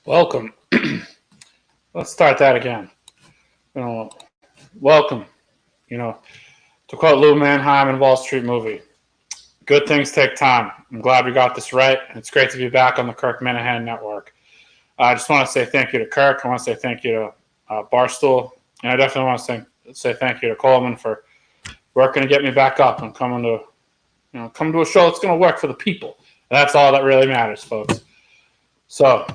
Welcome. Let's start that again. Welcome. You know, to quote Lou Manheim in Wall Street movie, good things take time. I'm glad we got this right. It's great to be back on the Kirk Minahan Network. I just want to say thank you to Kirk. I want to say thank you to Barstool. And I definitely want to say thank you to Coleman for working to get me back up and coming to a show that's going to work for the people. And that's all that really matters, folks. So,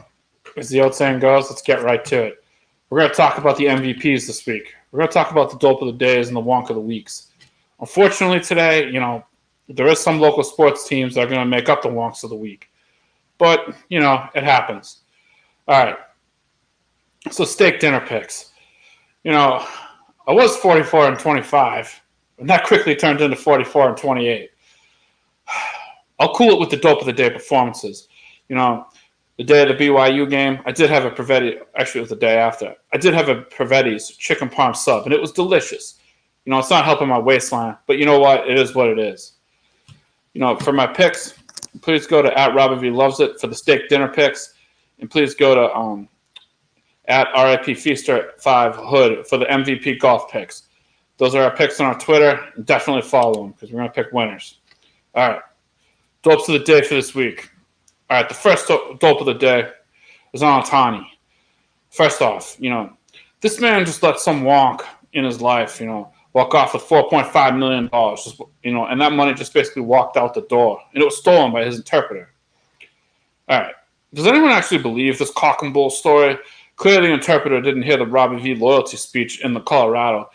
as the old saying goes, let's get right to it. We're going to talk about the MVPs this week. We're going to talk about the dope of the days and the wonk of the weeks. Unfortunately, today, there is some local sports teams that are going to make up the wonks of the week. But, it happens. All right. So, steak dinner picks. I was 44-25, and that quickly turned into 44-28. I'll cool it with the dope of the day performances. The day of the BYU game, I did have a Privetti. Actually, it was the day after. I did have a Privetti's chicken parm sub, and it was delicious. It's not helping my waistline, but you know what? It is what it is. For my picks, please go to @Robbie V loves it for the steak dinner picks, and please go to @RIP Feaster 5 Hood for the MVP golf picks. Those are our picks on our Twitter. And definitely follow them because we're going to pick winners. All right. Dopes of the day for this week. All right, the first dope of the day is on Ohtani. First off, this man just let some wonk in his life, walk off with $4.5 million, and that money just basically walked out the door, and it was stolen by his interpreter. All right, does anyone actually believe this cock and bull story? Clearly, the interpreter didn't hear the Robbie V loyalty speech in the Colorado,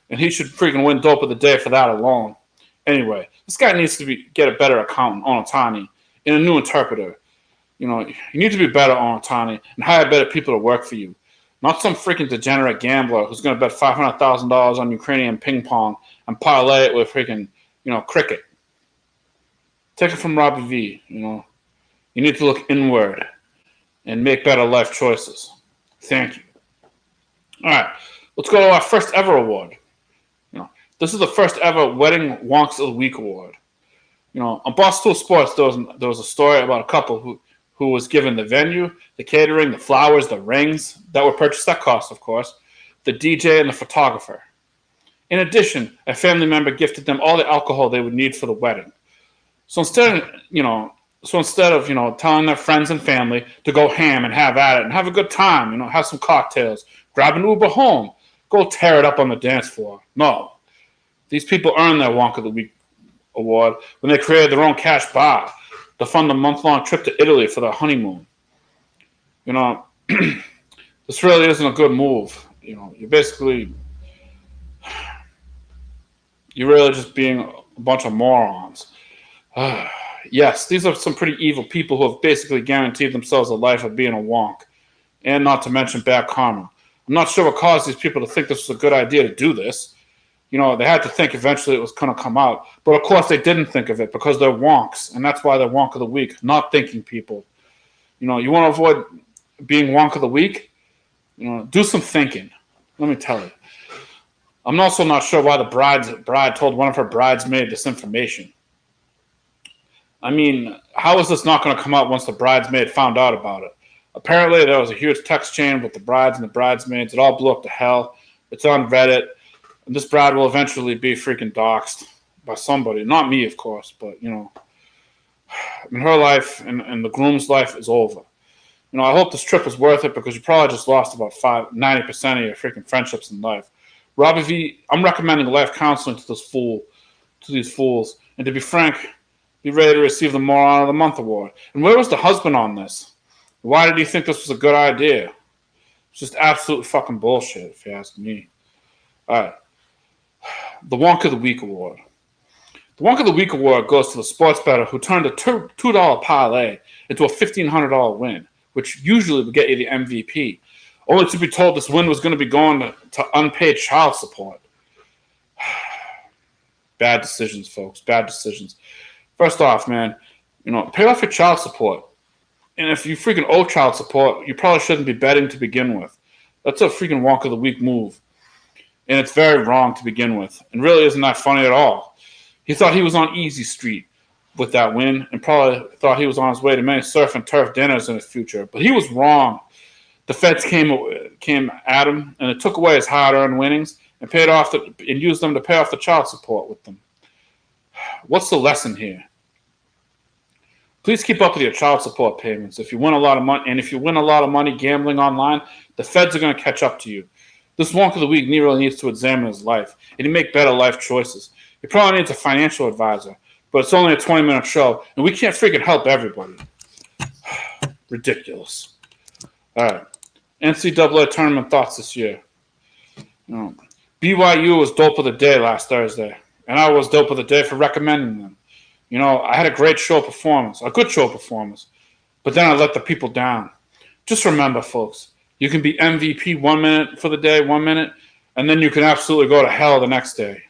and he should freaking win dope of the day for that alone. Anyway, this guy needs to get a better accountant on Ohtani and a new interpreter. You need to be better on Ohtani and hire better people to work for you. Not some freaking degenerate gambler who's going to bet $500,000 on Ukrainian ping pong and parlay it with freaking, cricket. Take it from Robbie V, You need to look inward and make better life choices. Thank you. All right, let's go to our first ever award. This is the first ever Wedding Wonks of the Week award. On Barstool Sports, there was a story about a couple who was given the venue, the catering, the flowers, the rings that were purchased at cost, of course, the DJ, and the photographer. In addition, a family member gifted them all the alcohol they would need for the wedding. So instead of telling their friends and family to go ham and have at it and have a good time, have some cocktails, grab an Uber home, go tear it up on the dance floor. No. These people earned their Wonk of the Week award when they created their own cash bar to fund a month-long trip to Italy for their honeymoon. This really isn't a good move. You're really just being a bunch of morons. Yes, these are some pretty evil people who have basically guaranteed themselves a life of being a wonk, and not to mention bad karma. I'm not sure what caused these people to think this was a good idea to do this. They had to think eventually it was going to come out. But, of course, they didn't think of it because they're wonks, and that's why they're wonk of the week, not thinking people. You want to avoid being wonk of the week? Do some thinking. Let me tell you. I'm also not sure why the bride told one of her bridesmaids this information. I mean, how is this not going to come out once the bridesmaid found out about it? Apparently, there was a huge text chain with the brides and the bridesmaids. It all blew up to hell. It's on Reddit. And this bride will eventually be freaking doxxed by somebody. Not me, of course, but, her life and the groom's life is over. I hope this trip was worth it because you probably just lost about 90% of your freaking friendships in life. Robbie V, I'm recommending life counseling to these fools. And to be frank, be ready to receive the Moron of the Month award. And where was the husband on this? Why did he think this was a good idea? It's just absolute fucking bullshit, if you ask me. All right. The Wonk of the Week award. The Wonk of the Week award goes to the sports bettor who turned a $2 parlay into a $1,500 win, which usually would get you the MVP, only to be told this win was going to be going to unpaid child support. Bad decisions, folks. Bad decisions. First off, man, pay off your child support. And if you freaking owe child support, you probably shouldn't be betting to begin with. That's a freaking Wonk of the Week move. And it's very wrong to begin with. And really isn't that funny at all. He thought he was on easy street with that win and probably thought he was on his way to many surf and turf dinners in the future. But he was wrong. The feds came at him, and it took away his hard-earned winnings and used them to pay off the child support with them. What's the lesson here? Please keep up with your child support payments. If you win a lot of money, gambling online, the feds are going to catch up to you. This Wonk of the Week really needs to examine his life and make better life choices. He probably needs a financial advisor, but it's only a 20-minute show, and we can't freaking help everybody. Ridiculous. All right. NCAA tournament thoughts this year. BYU was dope of the day last Thursday, and I was dope of the day for recommending them. I had a good show performance, but then I let the people down. Just remember, folks, you can be MVP 1 minute for the day, 1 minute, and then you can absolutely go to hell the next day,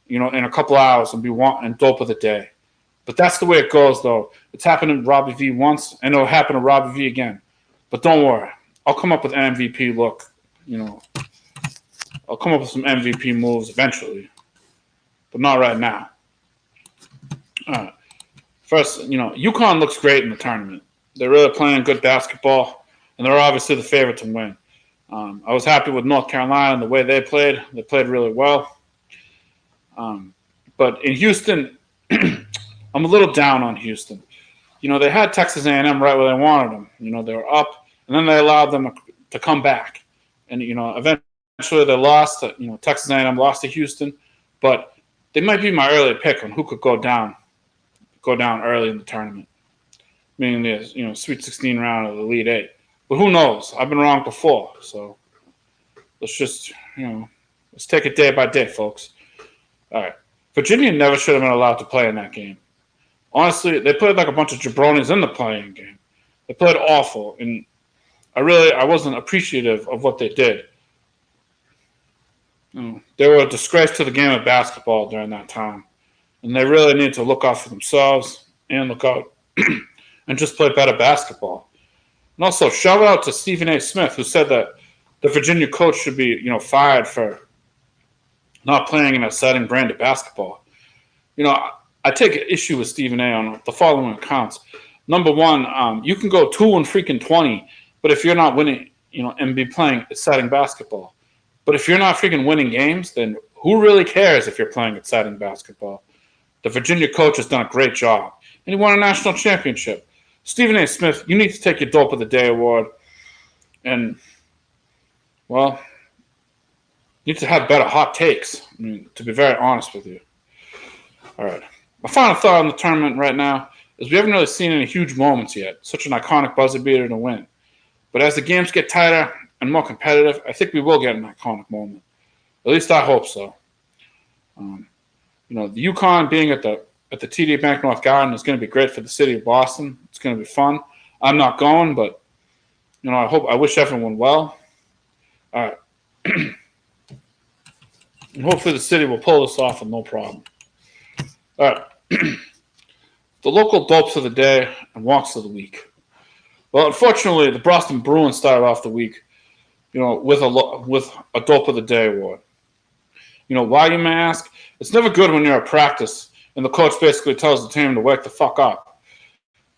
in a couple hours and be dope of the day. But that's the way it goes, though. It's happened to Robbie V once, and it'll happen to Robbie V again. But don't worry. I'll come up with an MVP look. I'll come up with some MVP moves eventually, but not right now. All right. First, UConn looks great in the tournament. They're really playing good basketball, and they're obviously the favorite to win. I was happy with North Carolina and the way they played. They played really well. But in Houston, I'm a little down on Houston. They had Texas A&M right where they wanted them. They were up, and then they allowed them to come back. And, eventually they lost. Texas A&M lost to Houston. But they might be my early pick on who could go down early in the tournament, meaning the Sweet 16 round of the Elite Eight. But who knows? I've been wrong before. So let's just, let's take it day by day, folks. All right. Virginia never should have been allowed to play in that game. Honestly, they played like a bunch of jabronis in the playing game. They played awful, and I wasn't appreciative of what they did. They were a disgrace to the game of basketball during that time, and they really need to look out for themselves and look out and just play better basketball. And also, shout out to Stephen A. Smith, who said that the Virginia coach should be, fired for not playing an exciting brand of basketball. I take issue with Stephen A. on the following accounts. Number one, you can go 2-20, but if you're not winning, and be playing exciting basketball. But if you're not freaking winning games, then who really cares if you're playing exciting basketball? The Virginia coach has done a great job, and he won a national championship. Stephen A. Smith, you need to take your Dope of the Day award, and, well, you need to have better hot takes, to be very honest with you. All right. My final thought on the tournament right now is we haven't really seen any huge moments yet, such an iconic buzzer beater to win. But as the games get tighter and more competitive, I think we will get an iconic moment. At least I hope so. The UConn being at the TD Bank North Garden is going to be great for the city of Boston. It's going to be fun. I'm not going, but I wish everyone well. All right. And hopefully the city will pull this off with no problem. All right. The local dopes of the day and Wonks of the week. Well, unfortunately, the Boston Bruins started off the week, with a dope of the day award. Why, you may ask? It's never good when you're at practice and the coach basically tells the team to wake the fuck up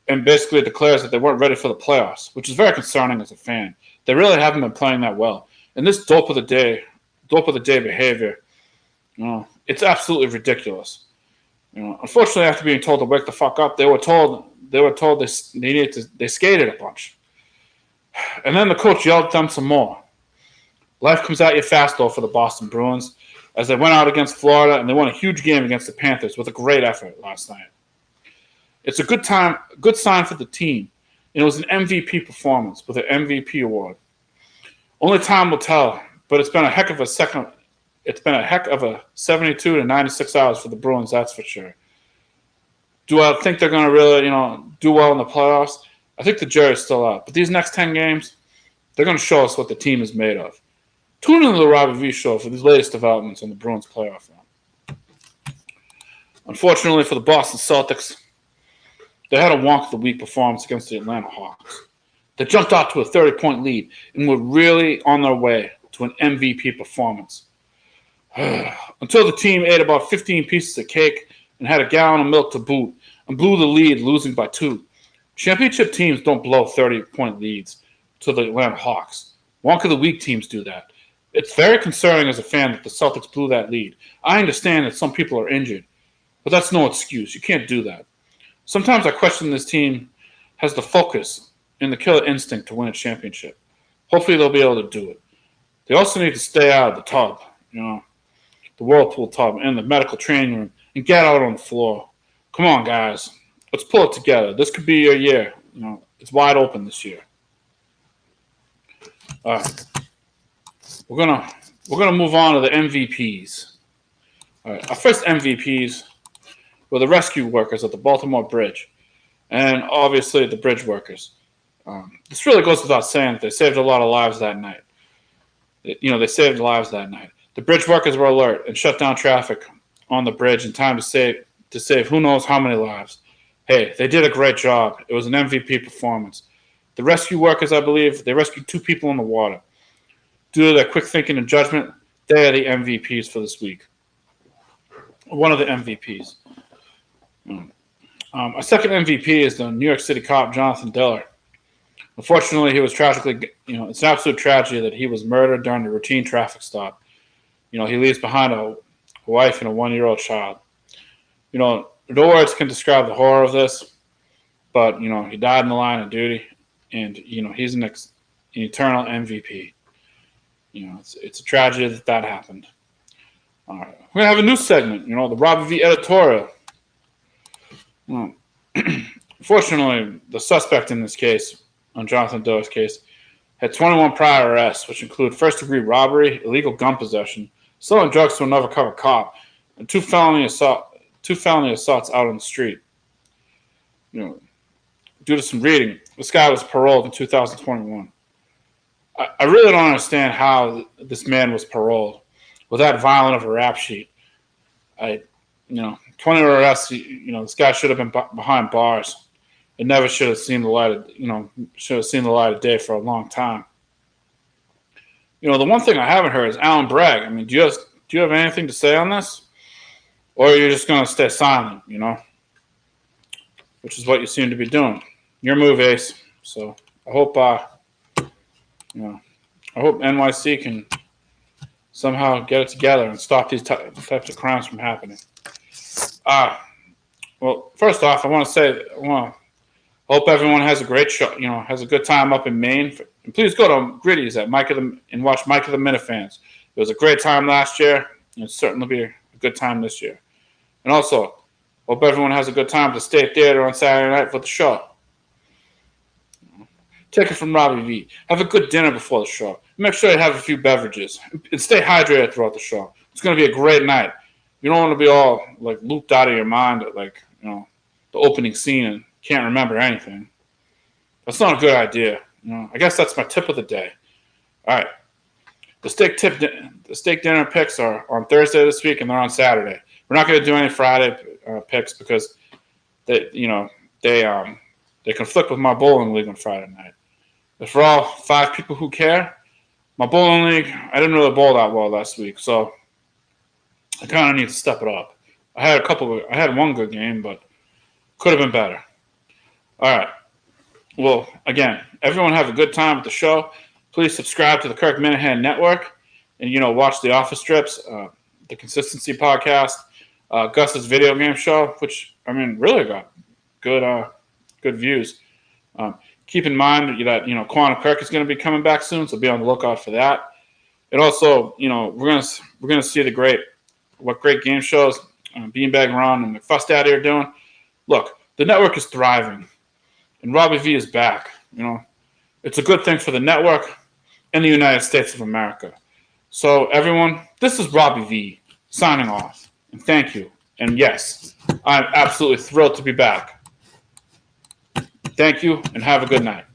and basically declares that they weren't ready for the playoffs, which is very concerning as a fan. They really haven't been playing that well. And this dope of the day behavior, it's absolutely ridiculous. Unfortunately, after being told to wake the fuck up, they were told they skated a bunch. And then the coach yelled at them some more. Life comes at you fast, though, for the Boston Bruins, as they went out against Florida, and they won a huge game against the Panthers with a great effort last night. It's a good sign for the team. It was an MVP performance with an MVP award. Only time will tell, but it's been a heck of a 72 to 96 hours for the Bruins, that's for sure. Do I think they're going to really, do well in the playoffs? I think the jury's still out. But these next 10 games, they're going to show us what the team is made of. Tune into the Robbie V show for these latest developments on the Bruins playoff run. Unfortunately for the Boston Celtics, they had a Wonk of the Week performance against the Atlanta Hawks. They jumped out to a 30-point lead and were really on their way to an MVP performance. Until the team ate about 15 pieces of cake and had a gallon of milk to boot and blew the lead, losing by 2. Championship teams don't blow 30-point leads to the Atlanta Hawks. Wonk of the weak teams do that. It's very concerning as a fan that the Celtics blew that lead. I understand that some people are injured, but that's no excuse. You can't do that. Sometimes I question this team has the focus and the killer instinct to win a championship. Hopefully they'll be able to do it. They also need to stay out of the tub, the whirlpool tub and the medical training room, and get out on the floor. Come on, guys. Let's pull it together. This could be your year. It's wide open this year. All right. We're gonna move on to the MVPs. All right. Our first MVPs were the rescue workers at the Baltimore Bridge, and obviously the bridge workers. This really goes without saying that they saved a lot of lives that night. They saved lives that night. The bridge workers were alert and shut down traffic on the bridge in time to save who knows how many lives. Hey, they did a great job. It was an MVP performance. The rescue workers, I believe, they rescued 2 people in the water. Due to their quick thinking and judgment, they are the MVPs for this week. One of the MVPs. Our second MVP is the New York City cop, Jonathan Diller. Unfortunately, he was tragically, it's an absolute tragedy that he was murdered during a routine traffic stop. He leaves behind a wife and a 1-year-old child. No words can describe the horror of this, but, he died in the line of duty, and, he's an eternal MVP. It's a tragedy that happened. All right. We're going to have a new segment, the Robbie V editorial. Fortunately, the suspect in this case, on Jonathan Diller's case, had 21 prior arrests, which include first-degree robbery, illegal gun possession, selling drugs to an undercover cop, and 2 felony assaults out on the street. Due to some reading, this guy was paroled in 2021. I really don't understand how this man was paroled with that violent of a rap sheet. 20 arrests. This guy should have been behind bars. It never should have seen the light of day for a long time. The one thing I haven't heard is Alan Bragg. Do you have anything to say on this, or are you just going to stay silent? Which is what you seem to be doing. Your move, Ace. So I hope NYC can somehow get it together and stop these types of crimes from happening. Well, first off, I hope everyone has a great show. Has a good time up in Maine. And please go to Gritty's and watch Mike of the Minifans. It was a great time last year, and it'll certainly be a good time this year. And also, hope everyone has a good time at the State Theater on Saturday night for the show. Take it from Robbie V. Have a good dinner before the show. Make sure you have a few beverages and stay hydrated throughout the show. It's going to be a great night. You don't want to be all looped out of your mind at the opening scene and can't remember anything. That's not a good idea. I guess that's my tip of the day. All right. The steak dinner picks are on Thursday this week, and they're on Saturday. We're not going to do any Friday picks because they conflict with my bowling league on Friday night. But for all 5 people who care, my bowling league, I didn't really bowl that well last week, so I kind of need to step it up. I had one good game, but could have been better. All right. Well, again, everyone have a good time at the show. Please subscribe to the Kirk Minahan Network and, watch the Office Strips, the Consistency Podcast, Gus's video game show, which, really got good views. Keep in mind that, Quantum Kirk is going to be coming back soon, so be on the lookout for that. And also, we're gonna see what great game shows Beanbag Ron and McFuss Daddy are doing. Look, the network is thriving, and Robbie V is back. It's a good thing for the network and the United States of America. So, everyone, this is Robbie V signing off, and thank you. And yes, I'm absolutely thrilled to be back. Thank you, and have a good night.